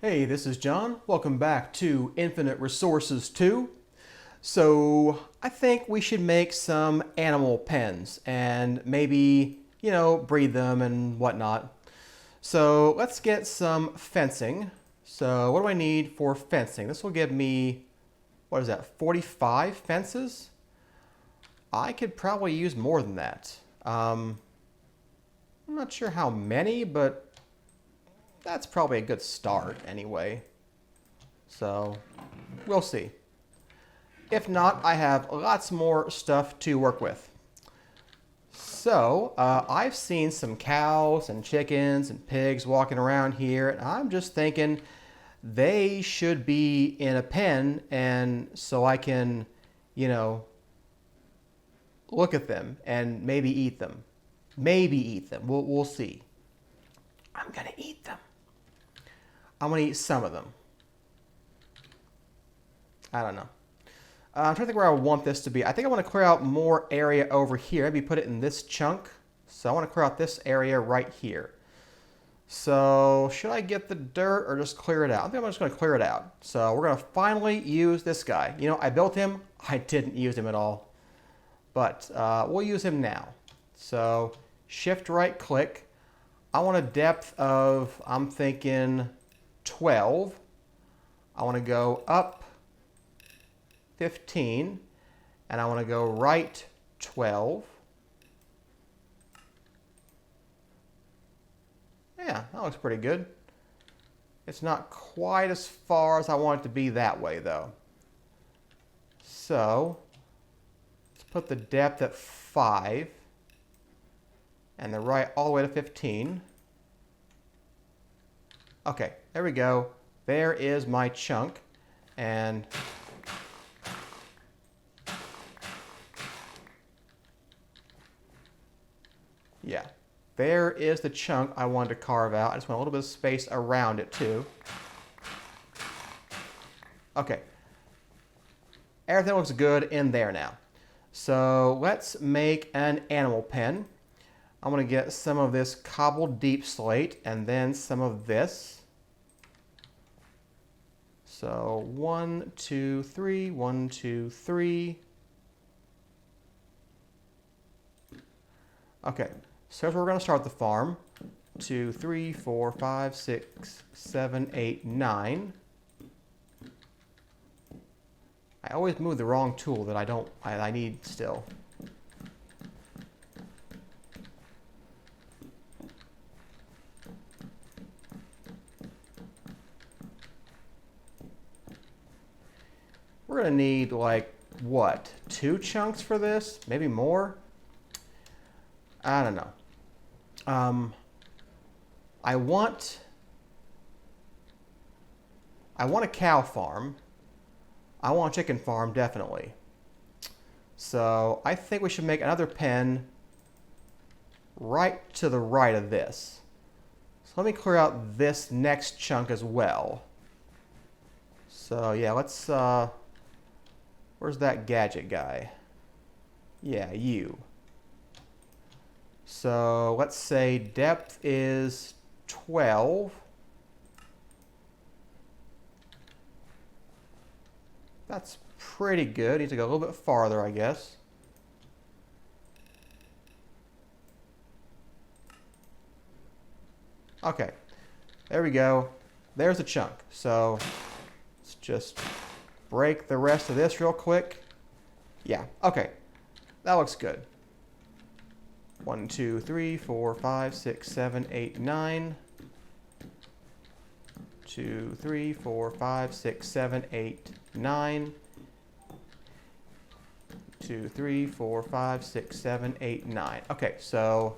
Hey, this is John. Welcome back to Infinite Resources 2. So I think we should make some animal pens and maybe, breed them and whatnot. So let's get some fencing. So what do I need for fencing? This will give me, 45 fences? I could probably use more than that. I'm not sure how many, but that's probably a good start anyway. So we'll see. If not, I have lots more stuff to work with. So I've seen some cows and chickens and pigs walking around here, and I'm just thinking they should be in a pen, and so I can, look at them and maybe eat them. Maybe eat them. We'll see. I'm gonna eat them. I'm going to eat some of them. I don't know. I'm trying to think where I want this to be. I think I want to clear out more area over here. Maybe put it in this chunk. So I want to clear out this area right here. So should I get the dirt or just clear it out? I think I'm just going to clear it out. So we're going to finally use this guy. I built him. I didn't use him at all. But we'll use him now. So shift right click. I want a depth of, I'm thinking 12. I want to go up 15, and I want to go right 12. Yeah, that looks pretty good. It's not quite as far as I want it to be that way, though. So let's put the depth at 5, and the right all the way to 15. Okay, there we go. There is my chunk. And yeah, there is the chunk I wanted to carve out. I just want a little bit of space around it too. Okay, everything looks good in there now. So let's make an animal pen. I'm going to get some of this cobbled deep slate and then some of this. So 1, 2, 3, 1, 2, 3. Okay, so we're going to start the farm. 2, 3, 4, 5, 6, 7, 8, 9. I always move the wrong tool that I need still. We're going to need, what, 2 chunks for this? Maybe more? I don't know. I want a cow farm. I want a chicken farm, definitely. So I think we should make another pen right to the right of this. So let me clear out this next chunk as well. So yeah, let's... where's that gadget guy? Yeah, you. So let's say depth is 12. That's pretty good. Need to go a little bit farther, I guess. Okay, there we go. There's a chunk. So let's just break the rest of this real quick. Yeah, okay. That looks good. 1, 2, 3, 4, 5, 6, 7, 8, 9. 2, 3, 4, 5, 6, 7, 8, 9. 2, 3, 4, 5, 6, 7, 8, 9. Okay, so,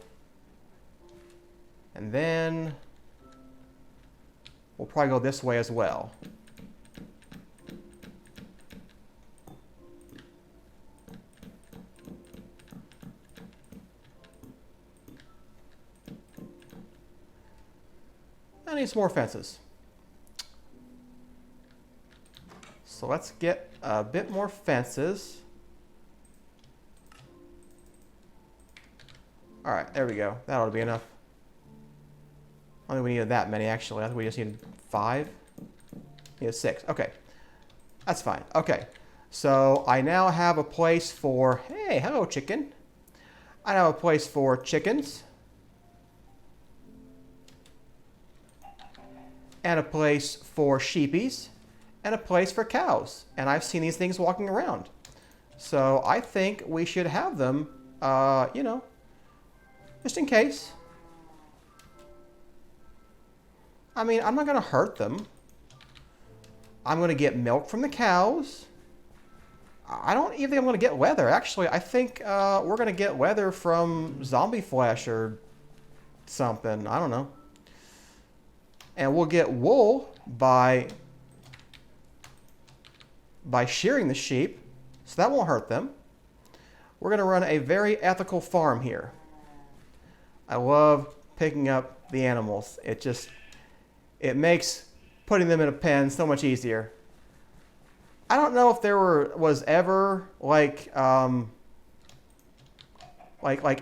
and then we'll probably go this way as well. I need some more fences. So let's get a bit more fences. All right, there we go. That ought to be enough. I don't think we needed that many, actually. I think we just needed 5. Need a 6. Okay. That's fine. Okay. So I now have a place for, hey, hello chicken. I now have a place for chickens. And a place for sheepies. And a place for cows. And I've seen these things walking around. So I think we should have them, you know, just in case. I mean, I'm not going to hurt them. I'm going to get milk from the cows. I don't even think I'm going to get leather. Actually, I think we're going to get leather from zombie flesh or something. I don't know. And we'll get wool by shearing the sheep. So that won't hurt them. We're going to run a very ethical farm here. I love picking up the animals. It makes putting them in a pen so much easier. I don't know if there was ever like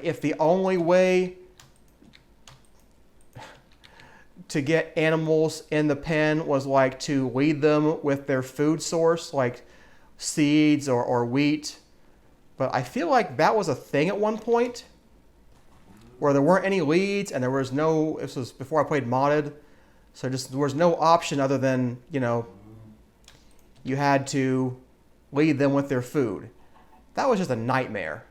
if the only way to get animals in the pen was like to lead them with their food source, like seeds or wheat. But I feel like that was a thing at one point where there weren't any leads and there was no, this was before I played modded. So just there was no option other than, you know, you had to lead them with their food. That was just a nightmare.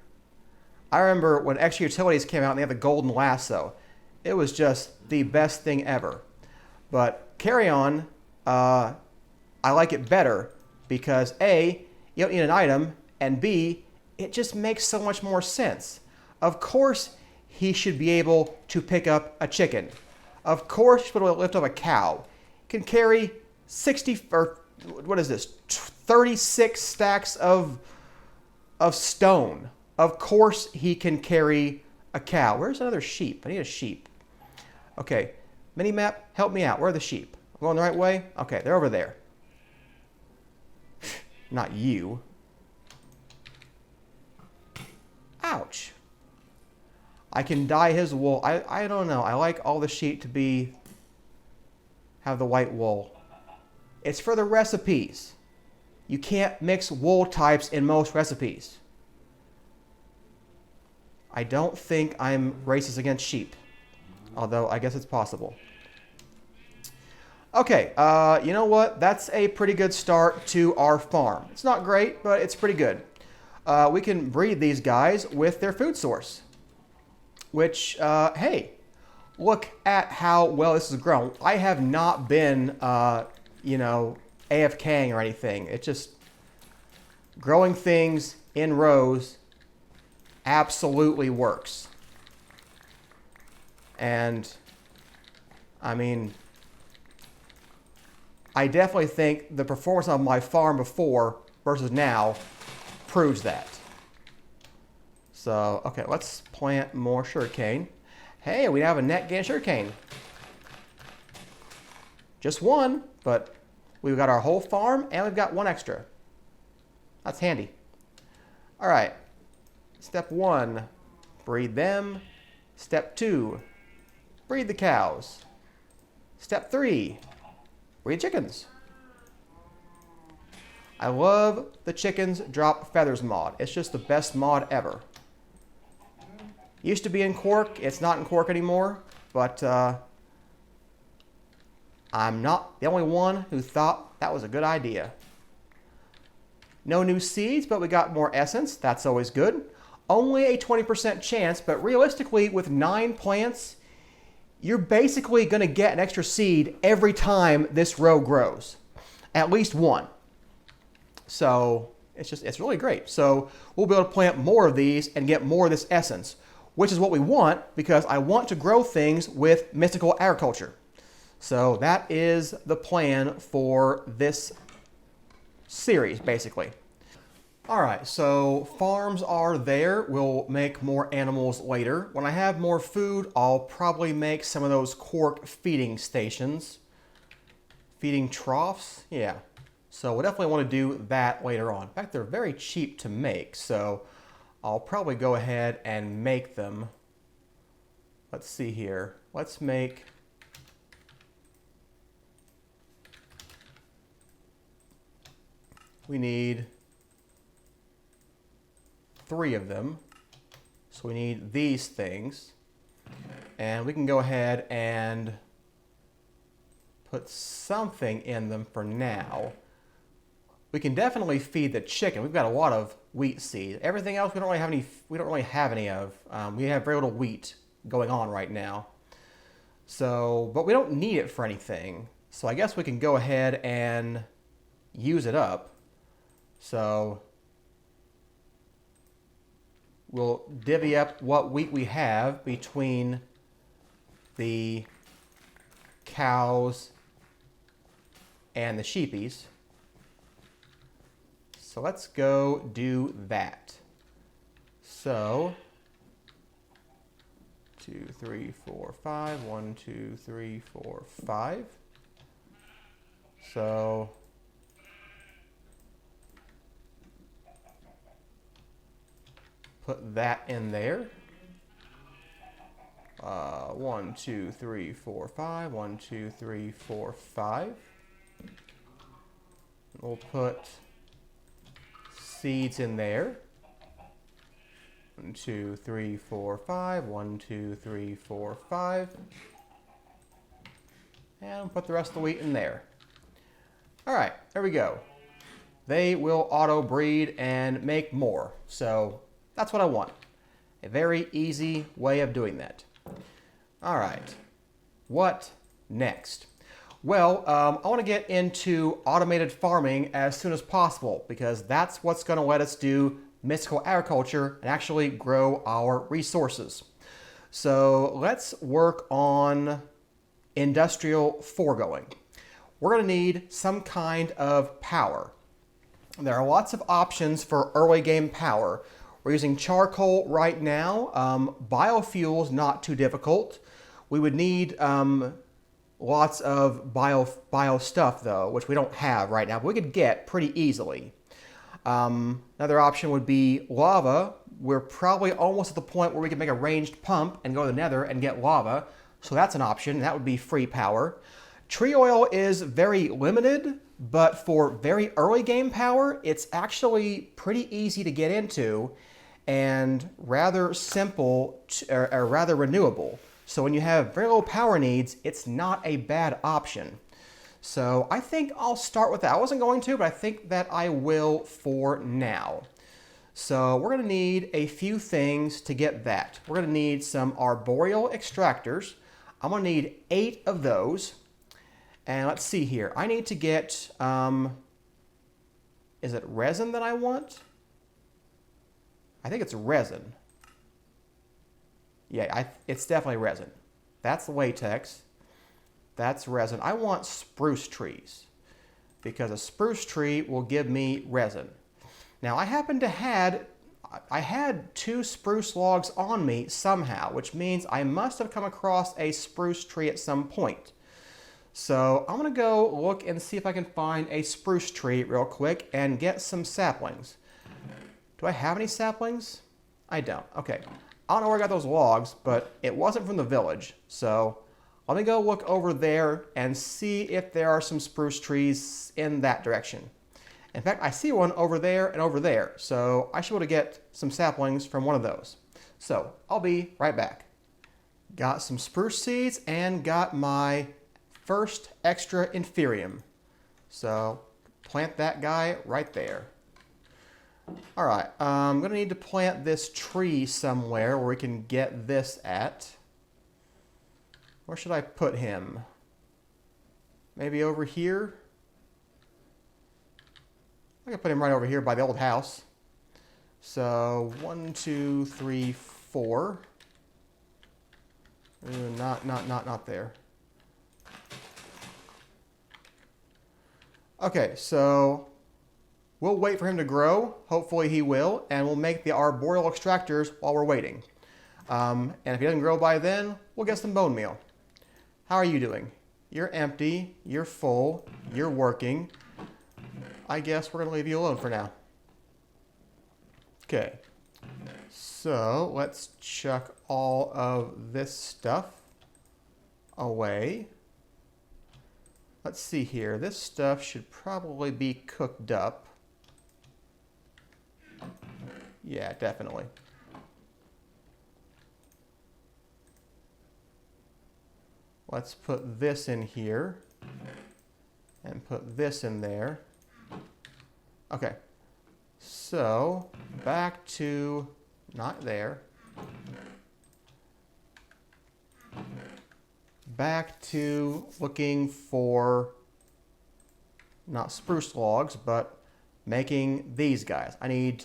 I remember when Extra Utilities came out and they had the golden lasso. It was just the best thing ever. But Carry On, I like it better because A, you don't need an item, and B, it just makes so much more sense. Of course, he should be able to pick up a chicken. Of course, he should be able to lift up a cow. He can carry 60, or what is this, 36 stacks of stone. Of course, he can carry a cow. Where's another sheep? I need a sheep. Okay, Minimap, help me out. Where are the sheep? I'm going the right way? Okay, they're over there. Not you. Ouch. I can dye his wool. I don't know. I like all the sheep to have the white wool. It's for the recipes. You can't mix wool types in most recipes. I don't think I'm racist against sheep. Although, I guess it's possible. Okay, you know what? That's a pretty good start to our farm. It's not great, but it's pretty good. We can breed these guys with their food source. Which, hey, look at how well this has grown. I have not been, you know, AFKing or anything. It's just growing things in rows absolutely works. And, I mean, I definitely think the performance of my farm before versus now proves that. So, okay, let's plant more sugarcane. Hey, we have a net gain of sugarcane. Just one, but we've got our whole farm and we've got one extra. That's handy. All right, step 1, breed them. Step 2, breed the cows. Step 3, breed chickens. I love the chickens drop feathers mod. It's just the best mod ever. Used to be in Quark. It's not in Quark anymore, but I'm not the only one who thought that was a good idea. No new seeds, but we got more essence. That's always good. Only a 20% chance, but realistically, with 9 plants, you're basically going to get an extra seed every time this row grows. At least one. So it's really great. So we'll be able to plant more of these and get more of this essence, which is what we want because I want to grow things with mystical agriculture. So that is the plan for this series, basically. All right, so farms are there. We'll make more animals later. When I have more food, I'll probably make some of those Quark feeding stations. Feeding troughs, yeah. So we'll definitely want to do that later on. In fact, they're very cheap to make, so I'll probably go ahead and make them. Let's see here. Let's make we need 3 of them. So we need these things. And we can go ahead and put something in them for now. We can definitely feed the chicken. We've got a lot of wheat seed. Everything else we don't really have any of. We have very little wheat going on right now. So, but we don't need it for anything. So I guess we can go ahead and use it up. So we'll divvy up what wheat we have between the cows and the sheepies. So let's go do that. So 2, 3, 4, 5. 1, 2, 3, 4, 5. So put that in there. 1, 2, 3, 4, 5. 1, 2, 3, 4, 5. We'll put seeds in there. 1, 2, 3, 4, 5. 1, 2, 3, 4, 5. And put the rest of the wheat in there. All right, there we go. They will auto breed and make more. So that's what I want. A very easy way of doing that. All right, what next? Well, I want to get into automated farming as soon as possible because that's what's going to let us do mystical agriculture and actually grow our resources. So let's work on industrial foregoing. We're going to need some kind of power. There are lots of options for early game power. We're using charcoal right now. Biofuel's not too difficult. We would need lots of bio stuff though, which we don't have right now, but we could get pretty easily. Another option would be lava. We're probably almost at the point where we can make a ranged pump and go to the nether and get lava. So that's an option. That would be free power. Tree oil is very limited, but for very early game power, it's actually pretty easy to get into and rather simple or rather renewable. So when you have very low power needs, it's not a bad option. So I think I'll start with that. I wasn't going to, but I think that I will for now. So we're going to need a few things to get that. We're going to need some Arboreal Extractors. I'm going to need 8 of those. And let's see here. I need to get, is it resin that I want? I think it's resin. Yeah, it's definitely resin. That's the latex. That's resin. I want spruce trees because a spruce tree will give me resin. Now I happen to I had 2 spruce logs on me somehow, which means I must have come across a spruce tree at some point. So I'm going to go look and see if I can find a spruce tree real quick and get some saplings. Do I have any saplings? I don't. Okay. I don't know where I got those logs, but it wasn't from the village. So let me go look over there and see if there are some spruce trees in that direction. In fact, I see one over there and over there. So I should be able to get some saplings from one of those. So I'll be right back. Got some spruce seeds and got my first extra inferium. So plant that guy right there. All right, I'm going to need to plant this tree somewhere where we can get this at. Where should I put him? Maybe over here? I can put him right over here by the old house. So 1, 2, 3, 4. Ooh, not there. Okay, so we'll wait for him to grow. Hopefully he will, and we'll make the Arboreal Extractors while we're waiting. And if he doesn't grow by then, we'll get some bone meal. How are you doing? You're empty, you're full, you're working. I guess we're going to leave you alone for now. Okay, so let's chuck all of this stuff away. Let's see here. This stuff should probably be cooked up. Yeah, definitely. Let's put this in here and put this in there. Okay, so back to, not there, back to looking for not spruce logs, but making these guys. I need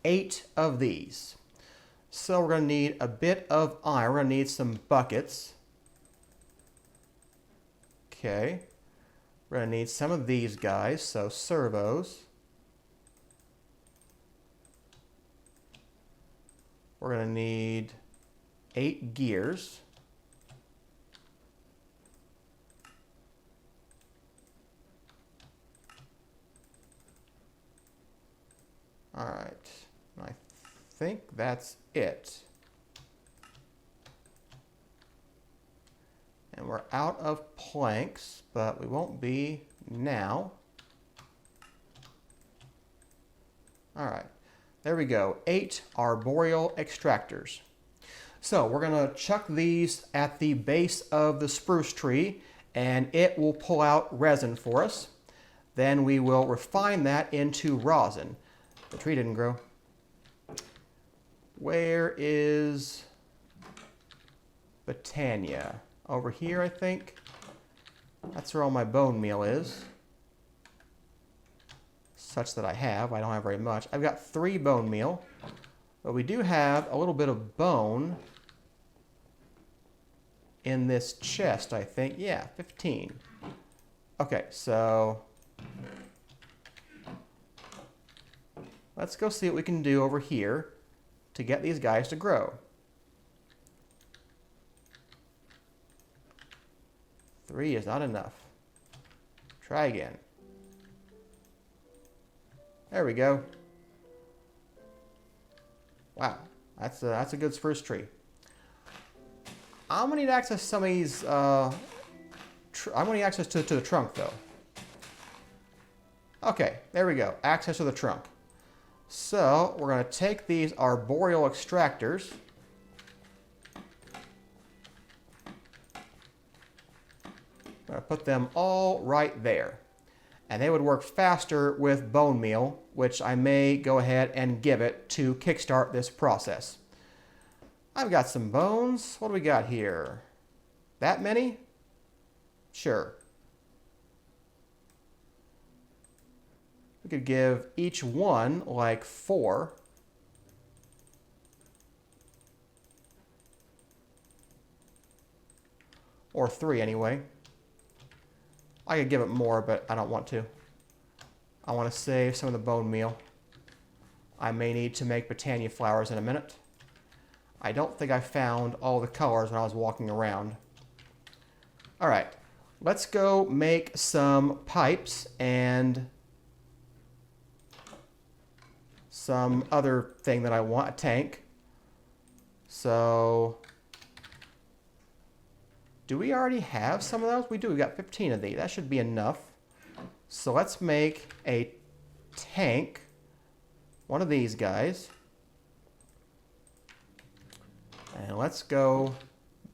8 of these. So we're going to need a bit of iron. We're going to need some buckets. Okay. We're going to need some of these guys, so servos. We're going to need 8 gears. All right, I think that's it. And we're out of planks, but we won't be now. All right, there we go, 8 Arboreal Extractors. So we're gonna chuck these at the base of the spruce tree and it will pull out resin for us. Then we will refine that into rosin. The tree didn't grow. Where is Botania? Over here, I think. That's where all my bone meal is. Such that I don't have very much. I've got 3 bone meal, but we do have a little bit of bone in this chest, I think. Yeah, 15. Okay, so let's go see what we can do over here to get these guys to grow. 3 is not enough. Try again. There we go. Wow, that's a good spruce tree. I'm gonna need access to some of these. I'm gonna need access to the trunk though. Okay, there we go. Access to the trunk. So we're going to take these Arboreal Extractors. I'm going to put them all right there. And they would work faster with bone meal, which I may go ahead and give it to kickstart this process. I've got some bones. What do we got here? That many? Sure. We could give each one like 4. Or 3 anyway. I could give it more, but I don't want to. I want to save some of the bone meal. I may need to make Botania flowers in a minute. I don't think I found all the colors when I was walking around. Alright, let's go make some pipes and some other thing that I want, a tank. So, do we already have some of those? We do, we've got 15 of these. That should be enough. So let's make a tank, one of these guys. And let's go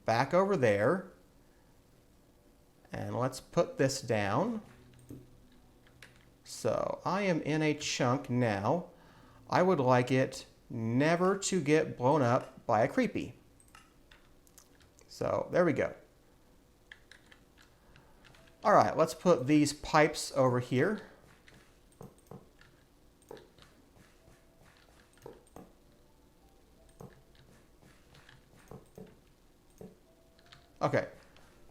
back over there. And let's put this down. So I am in a chunk now. I would like it never to get blown up by a creepy. So there we go. All right, let's put these pipes over here. Okay,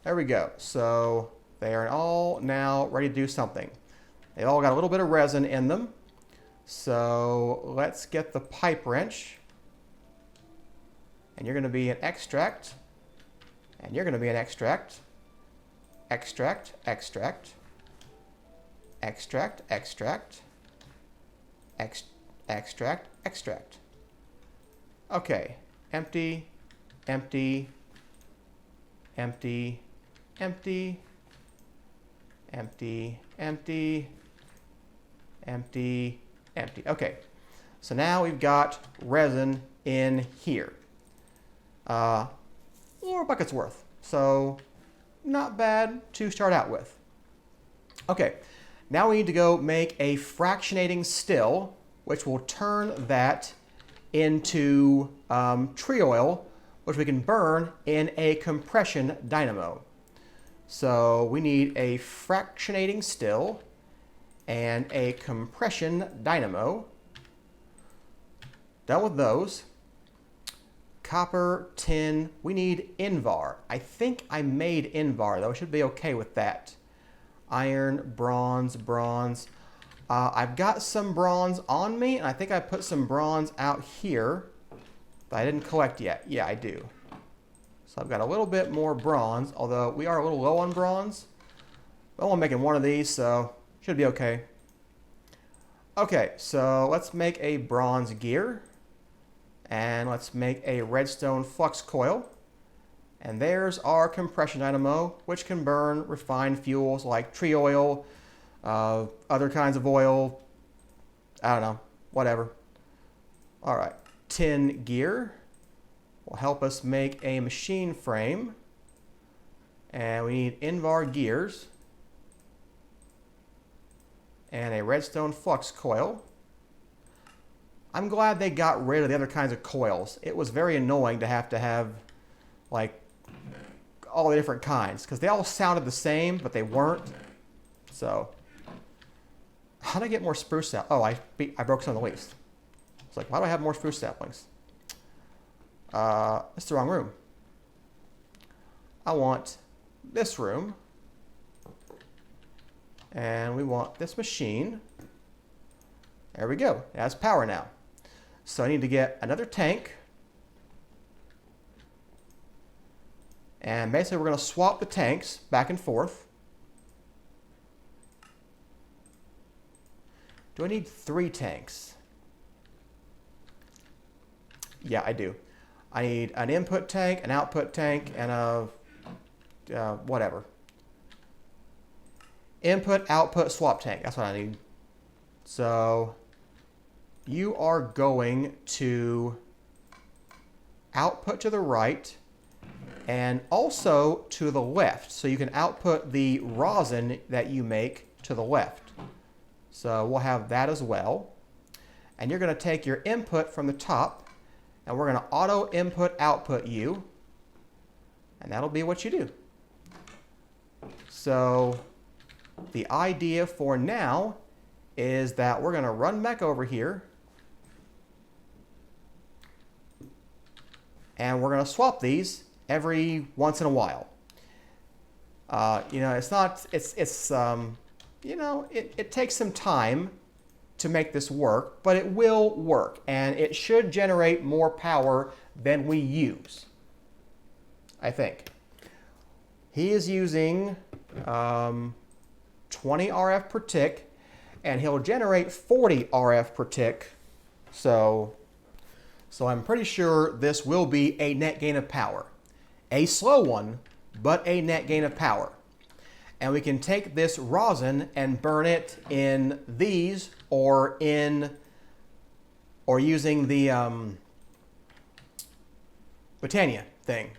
there we go. So they are all now ready to do something. They all got a little bit of resin in them. So let's get the pipe wrench. And you're going to be an extract. And you're going to be an extract. Extract, extract. Extract, extract. Extract, extract. Okay, empty, empty, empty, empty, empty, empty, empty, empty. Okay, So now we've got resin in here. 4 buckets worth. So not bad to start out with. Okay, now we need to go make a fractionating still, which will turn that into tree oil, which we can burn in a compression dynamo. So we need a fractionating still and a compression dynamo. Done with those. Copper, tin, we need Invar. I think I made Invar though, I should be okay with that. Iron, bronze, bronze. I've got some bronze on me, and I think I put some bronze out here that I didn't collect yet. Yeah, I do. So I've got a little bit more bronze, although we are a little low on bronze. But I'm making one of these, so should be okay. Okay, so let's make a bronze gear. And let's make a redstone flux coil. And there's our compression dynamo, which can burn refined fuels like tree oil, other kinds of oil, I don't know, whatever. All right, tin gear will help us make a machine frame. And we need Invar gears and a redstone flux coil. I'm glad they got rid of the other kinds of coils. It was very annoying to have like all the different kinds, because they all sounded the same, but they weren't. So, how did I get more spruce saplings? Oh, I broke some of the leaves. It's like, why do I have more spruce saplings? It's the wrong room. I want this room. And we want this machine. There we go. It has power now. So I need to get another tank. And basically we're going to swap the tanks back and forth. Do I need 3 tanks? Yeah, I do. I need an input tank, an output tank, and a whatever. Input, output, swap tank. That's what I need. So you are going to output to the right and also to the left. So you can output the rosin that you make to the left. So we'll have that as well. And you're going to take your input from the top, and we're going to auto input output you. And that'll be what you do. So the idea for now is that we're going to run back over here. And we're going to swap these every once in a while. You know, it takes some time to make this work, but it will work, and it should generate more power than we use, I think. He is using 20 RF per tick, and he'll generate 40 RF per tick. So I'm pretty sure this will be a net gain of power. A slow one, but a net gain of power. And we can take this rosin and burn it in these or using the Botania thing.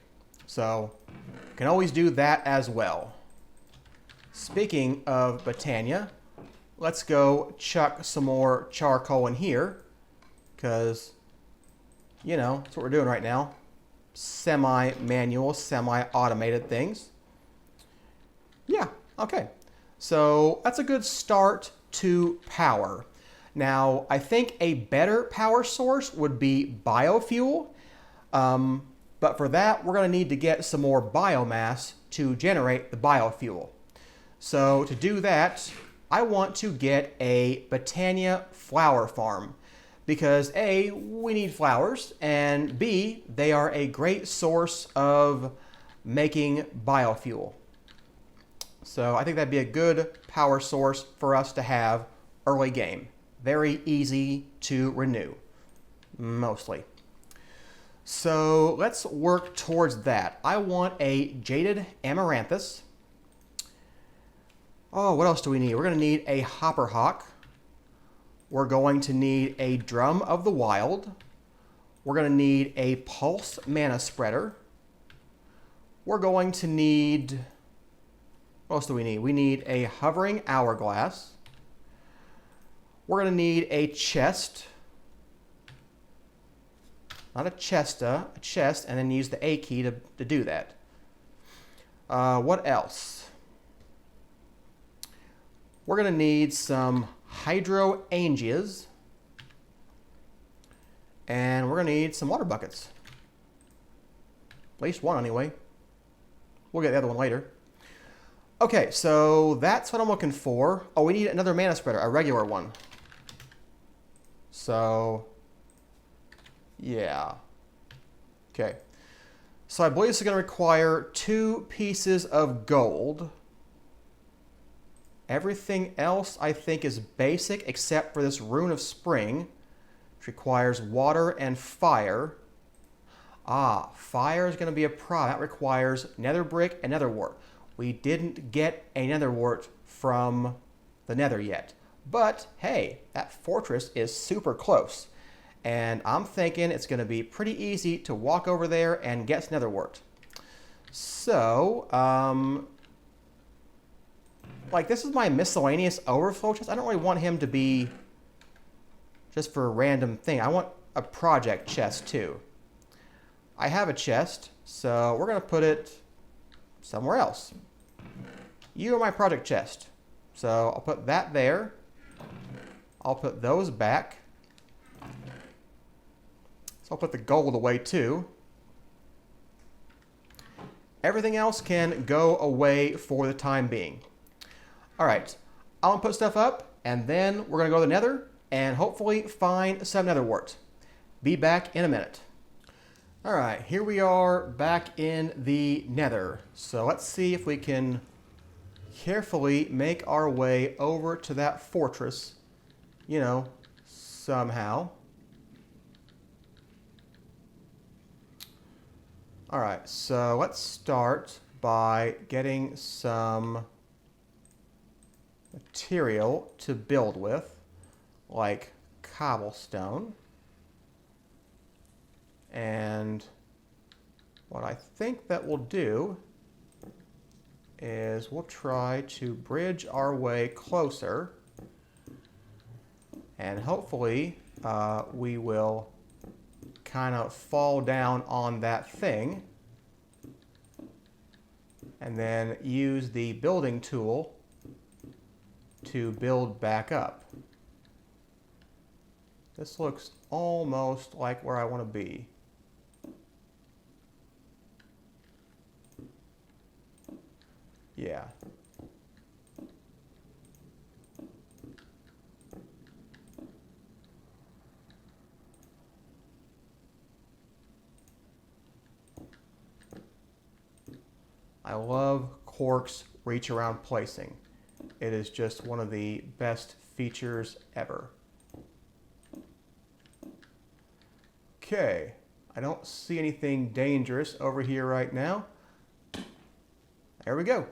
So you can always do that as well. Speaking of Botania, let's go chuck some more charcoal in here, because, you know, that's what we're doing right now. Semi-manual, semi-automated things. Yeah, okay. So that's a good start to power. Now, I think a better power source would be biofuel. But for that, we're going to need to get some more biomass to generate the biofuel. So to do that, I want to get a Botania flower farm. Because A, we need flowers, and B, they are a great source of making biofuel. So I think that'd be a good power source for us to have early game. Very easy to renew, mostly. So let's work towards that. I want a jaded amaranthus. Oh, what else do we need? We're going to need a hopper hawk. we're going to need a Drum of the Wild. We're going to need a Pulse Mana Spreader. We're going to need... What else do we need? We need a Hovering Hourglass. We're going to need a chest. Not a chesta, a chest, and then use the A key to do that. What else? We're going to need some Hydrangeas. And we're going to need some water buckets. At least one anyway. We'll get the other one later. Okay, so that's what I'm looking for. Oh, we need another mana spreader, a regular one. So, yeah. Okay. So I believe this is going to require 2 pieces of gold. Everything else I think is basic except for this Rune of Spring, which requires water and fire. Ah, fire is going to be a problem. That requires nether brick and nether wart. We didn't get a nether wart from the nether yet. But hey, that fortress is super close. And I'm thinking it's going to be pretty easy to walk over there and get nether wart. So, like this is my miscellaneous overflow chest. I don't really want him to be just for a random thing. I want a project chest too. I have a chest, so we're going to put it somewhere else. You are my project chest. So I'll put that there. I'll put those back. So I'll put the gold away too. Everything else can go away for the time being. All right, I'm gonna put stuff up and then we're gonna go to the nether and hopefully find some nether wart. Be back in a minute. All right, here we are back in the nether. So let's see if we can carefully make our way over to that fortress, you know, somehow. All right, so let's start by getting some material to build with, like cobblestone. And what I think that we'll do is we'll try to bridge our way closer, and hopefully we will kind of fall down on that thing and then use the building tool to build back up. This looks almost like where I want to be. Yeah. I love Quark's reach around placing. It is just one of the best features ever. Okay, I don't see anything dangerous over here right now. There we go.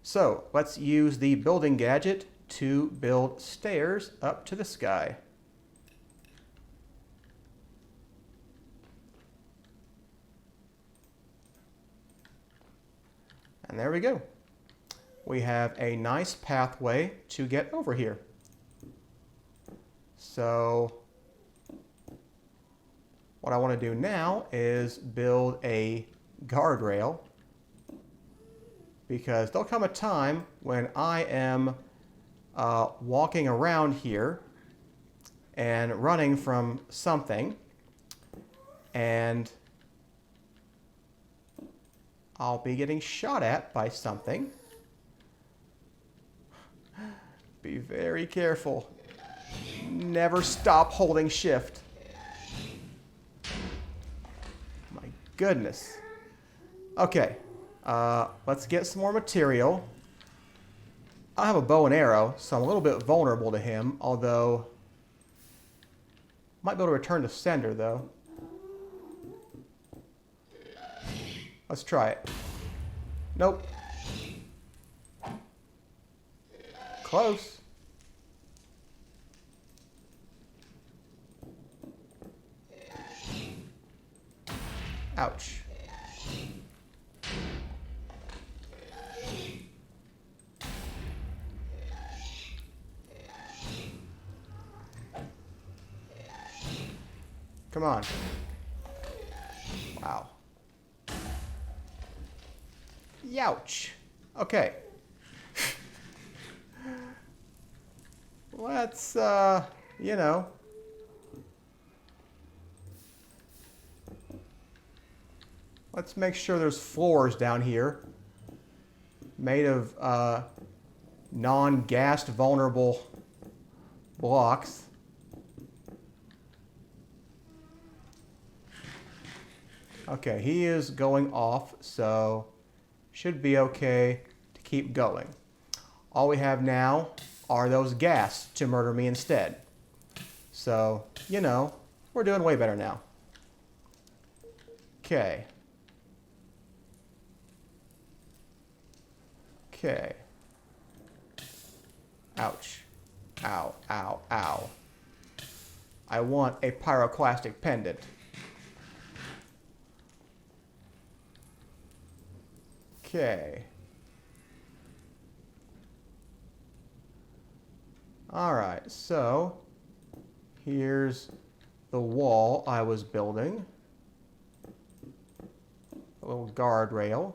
So let's use the building gadget to build stairs up to the sky. And there we go. We have a nice pathway to get over here. So what I want to do now is build a guardrail, because there'll come a time when I am walking around here and running from something, and I'll be getting shot at by something. Be very careful. Never stop holding shift. My goodness. Okay, let's get some more material. I have a bow and arrow, so I'm a little bit vulnerable to him, although might be able to return to sender though. Let's try it. Nope. Close. Ouch. Come on. Wow. Youch. Okay. Let's, you know. Let's make sure there's floors down here made of non-gas vulnerable blocks. Okay, he is going off, so should be okay to keep going. All we have now are those gas to murder me instead. So, you know, we're doing way better now. Okay. Okay. Ouch. Ow, ow, ow. I want a pyroclastic pendant. Okay. All right, so here's the wall I was building. A little guardrail.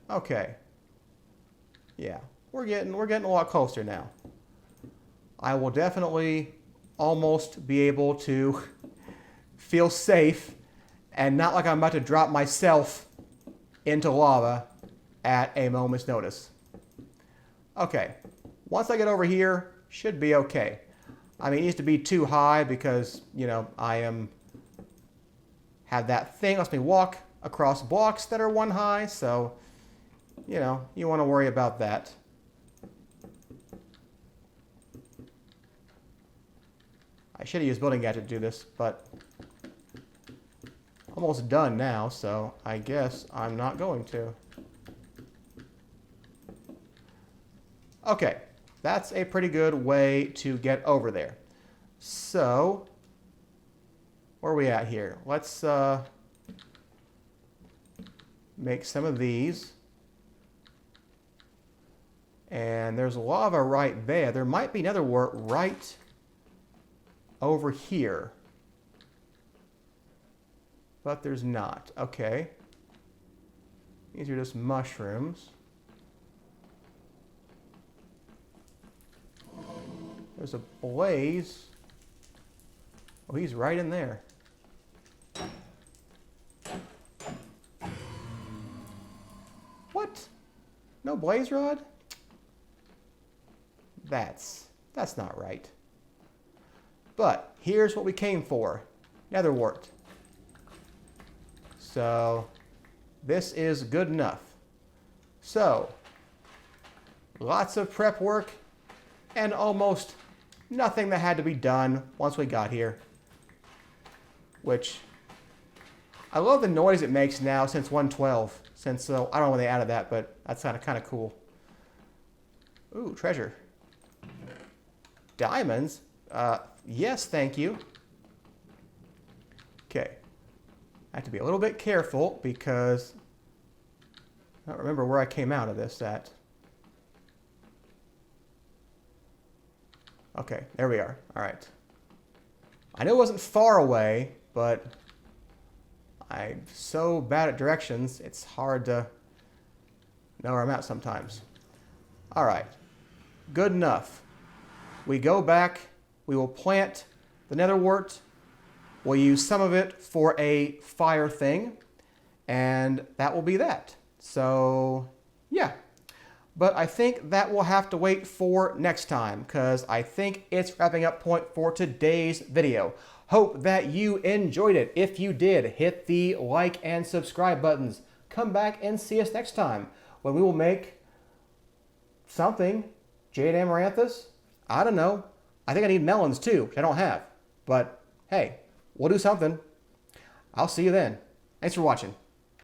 Okay. Yeah, we're getting a lot closer now. I will definitely almost be able to feel safe and not like I'm about to drop myself into lava at a moment's notice. Okay, once I get over here, should be okay. I mean, it needs to be too high because, you know, have that thing lets me walk across blocks that are one high, so, you know, you want to worry about that. I should have used Building Gadget to do this, but almost done now, so I guess I'm not going to. Okay, that's a pretty good way to get over there. So, where are we at here? Let's make some of these. And there's lava right there. There might be nether wart right over here. But there's not. Okay. These are just mushrooms. There's a blaze. Oh, he's right in there. What? No blaze rod? That's not right. But here's what we came for. Nether wart. So this is good enough. So lots of prep work and almost nothing that had to be done once we got here. Which I love the noise it makes now since 1.12. Since I don't know when they added that, but that's kind of cool. Ooh, treasure. Diamonds? Yes, thank you. Okay. I have to be a little bit careful because I don't remember where I came out of this at. Okay, there we are. All right. I know it wasn't far away, but I'm so bad at directions, it's hard to know where I'm at sometimes. All right. Good enough. We go back. We will plant the nether wart. We'll use some of it for a fire thing, and that will be that. So, yeah. But I think that will have to wait for next time, because I think it's wrapping up point for today's video. Hope that you enjoyed it. If you did, hit the like and subscribe buttons. Come back and see us next time, when we will make something. Jade Amaranthus? I don't know. I think I need melons too, which I don't have. But hey, we'll do something. I'll see you then. Thanks for watching.